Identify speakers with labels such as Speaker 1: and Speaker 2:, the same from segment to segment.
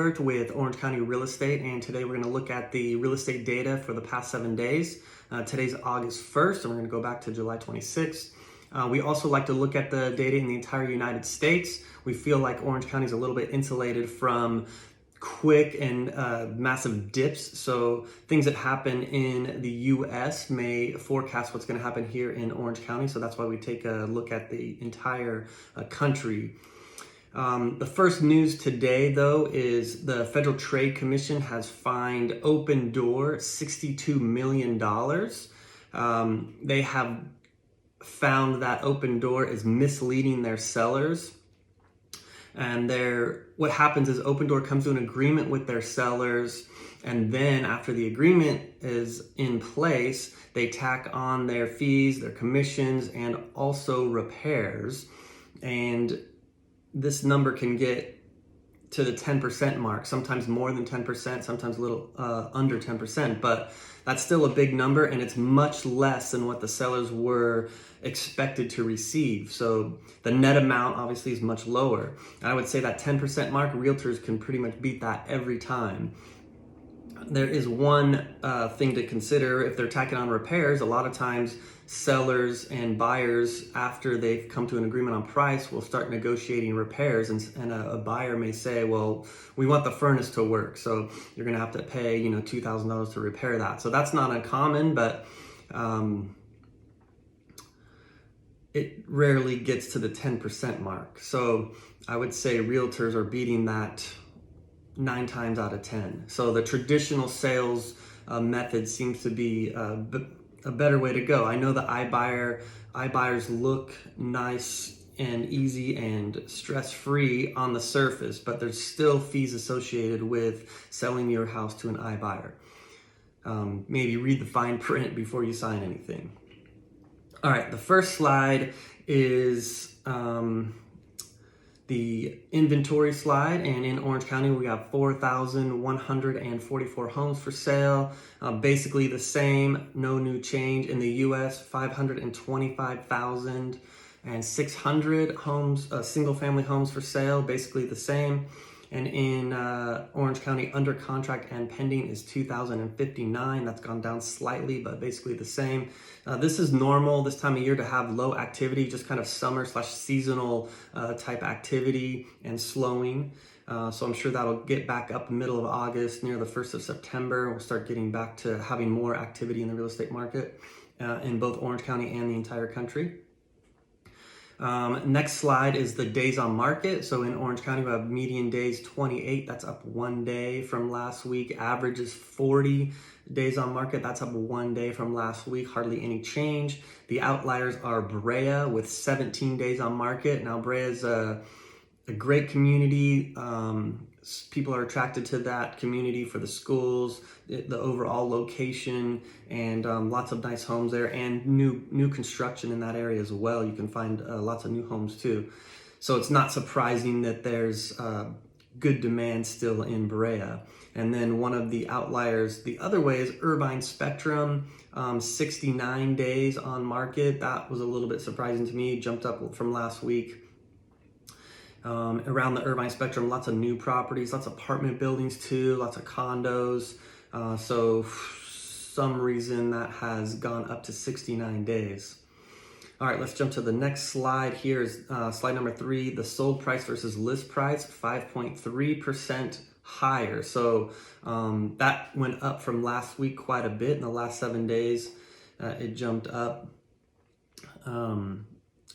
Speaker 1: Albert with Orange County Real Estate, and today we're going to look at the real estate data for the past 7 days. Today's August 1st, and we're going to go back to July 26th. We also like to look at the data in the entire United States. We feel like Orange County is a little bit insulated from quick and massive dips. So things that happen in the US may forecast what's going to happen here in Orange County. So that's why we take a look at the entire country. The first news today, though, is the Federal Trade Commission has fined Opendoor $62 million. They have found that Opendoor is misleading their sellers. And what happens is Opendoor comes to an agreement with their sellers, and then after the agreement is in place, they tack on their fees, their commissions, and also repairs. And this number can get to the 10% mark, sometimes more than 10%, sometimes a little under 10%, but that's still a big number, and it's much less than what the sellers were expected to receive. So the net amount obviously is much lower. I would say that 10% mark, realtors can pretty much beat that every time. There is one thing to consider. If they're tacking on repairs, a lot of times sellers and buyers, after they've come to an agreement on price, will start negotiating repairs, and a buyer may say, well, we want the furnace to work, so you're going to have to pay $2,000 to repair that. So that's not uncommon, but it rarely gets to the 10% mark. So I would say realtors are beating that 9 times out of 10. So the traditional sales method seems to be a better way to go. I know the iBuyers look nice and easy and stress-free on the surface, but there's still fees associated with selling your house to an iBuyer. Maybe read the fine print before you sign anything. All right, the first slide is the inventory slide, and in Orange County we have 4,144 homes for sale. Basically the same, no new change. In the US, 525,600 homes, single-family homes for sale, basically the same. And in Orange County, under contract and pending is 2,059. That's gone down slightly, but basically the same. This is normal this time of year to have low activity, just kind of summer/seasonal type activity and slowing. So I'm sure that'll get back up middle of August, near the 1st of September. We'll start getting back to having more activity in the real estate market in both Orange County and the entire country. Next slide is the days on market. So in Orange County, we have median days 28. That's up 1 day from last week. Average is 40 days on market. That's up 1 day from last week. Hardly any change. The outliers are Brea with 17 days on market. Now Brea is a great community. People are attracted to that community for the schools, the overall location, and lots of nice homes there, and new construction in that area as well. You can find lots of new homes too. So it's not surprising that there's good demand still in Brea. And then one of the outliers the other way is Irvine Spectrum, 69 days on market. That was a little bit surprising to me. Jumped up from last week. Around the Irvine Spectrum, lots of new properties, lots of apartment buildings too, lots of condos. So for some reason that has gone up to 69 days. All right, let's jump to the next slide. Here is slide number 3, the sold price versus list price, 5.3% higher. So that went up from last week quite a bit. In the last 7 days, it jumped up.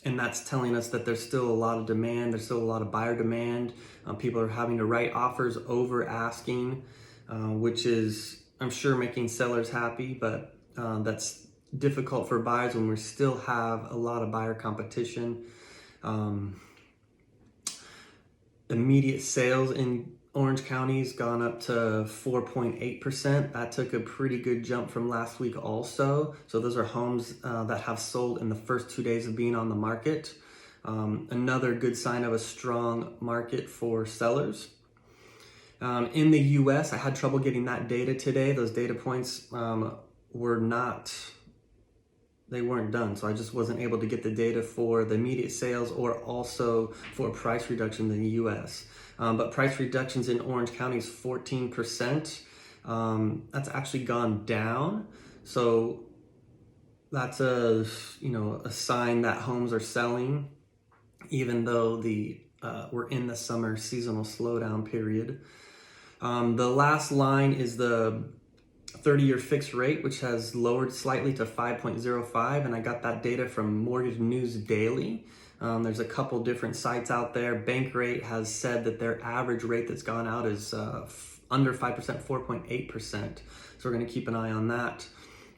Speaker 1: And that's telling us that there's still a lot of demand. There's still a lot of buyer demand. People are having to write offers over asking, which is, I'm sure, making sellers happy, but that's difficult for buyers when we still have a lot of buyer competition. Immediate sales in Orange County's gone up to 4.8%. That took a pretty good jump from last week also. So those are homes that have sold in the first 2 days of being on the market. Another good sign of a strong market for sellers. In the US, I had trouble getting that data today. Those data points were not they weren't done. So I just wasn't able to get the data for the immediate sales or also for price reduction in the US. But price reductions in Orange County is 14%. That's actually gone down. So that's a sign that homes are selling, even though we're in the summer seasonal slowdown period. The last line is the 30-year fixed rate, which has lowered slightly to 5.05, and I got that data from Mortgage News Daily. There's a couple different sites out there. Bankrate has said that their average rate that's gone out is under 5%, 4.8%. So we're going to keep an eye on that.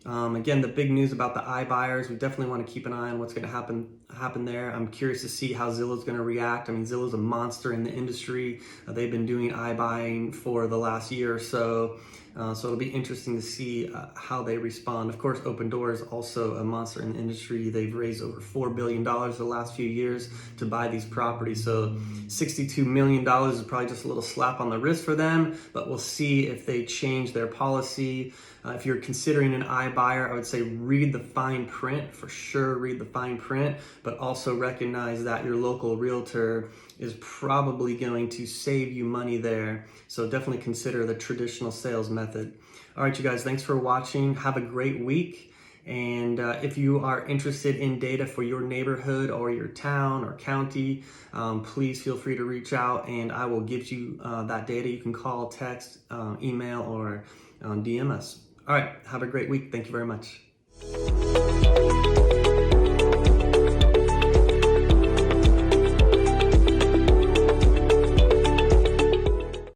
Speaker 1: Again, the big news about the iBuyers, we definitely want to keep an eye on what's going to happen there. I'm curious to see how Zillow's going to react. I mean, Zillow's a monster in the industry. They've been doing iBuying for the last year or so. So it'll be interesting to see how they respond. Of course, Opendoor is also a monster in the industry. They've raised over $4 billion the last few years to buy these properties. So $62 million is probably just a little slap on the wrist for them, but we'll see if they change their policy. If you're considering an iBuyer, I would say read the fine print, for sure read the fine print, but also recognize that your local realtor is probably going to save you money there. So definitely consider the traditional sales method. All right, you guys, thanks for watching. Have a great week. And if you are interested in data for your neighborhood or your town or county, please feel free to reach out and I will give you that data. You can call, text, email, or DM us. All right, have a great week. Thank you very much.